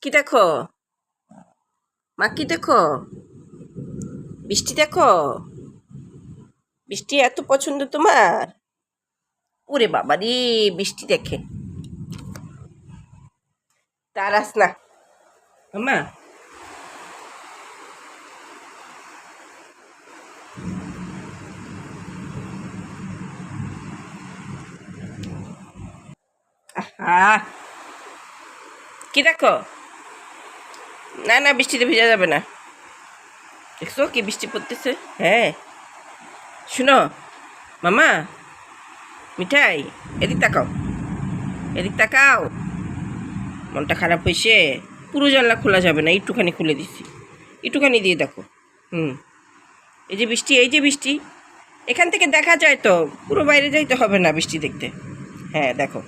কি দেখো? মা কি দেখো? বৃষ্টি দেখো? বৃষ্টি এত পছন্দ তোমার? ওরে বাবা রে, বৃষ্টি দেখে তারাস না মা। আহা, কি দেখো? না না, বৃষ্টিতে ভিজা যাবে না। দেখছো কি বৃষ্টি পড়তেছে? হ্যাঁ, শুনো মামা, মিঠাই, এদিক তাকাও, এদিক তাকাও। মনটা খারাপ হয়েছে? পুরো জানলা খোলা যাবে না, একটুখানি খুলে দিচ্ছি, একটুখানি দিয়ে দেখো। হুম, এই যে বৃষ্টি, এই যে বৃষ্টি, এখান থেকে দেখা যায় তো, পুরো বাইরে যাইতে হবে না বৃষ্টি দেখতে। হ্যাঁ দেখো।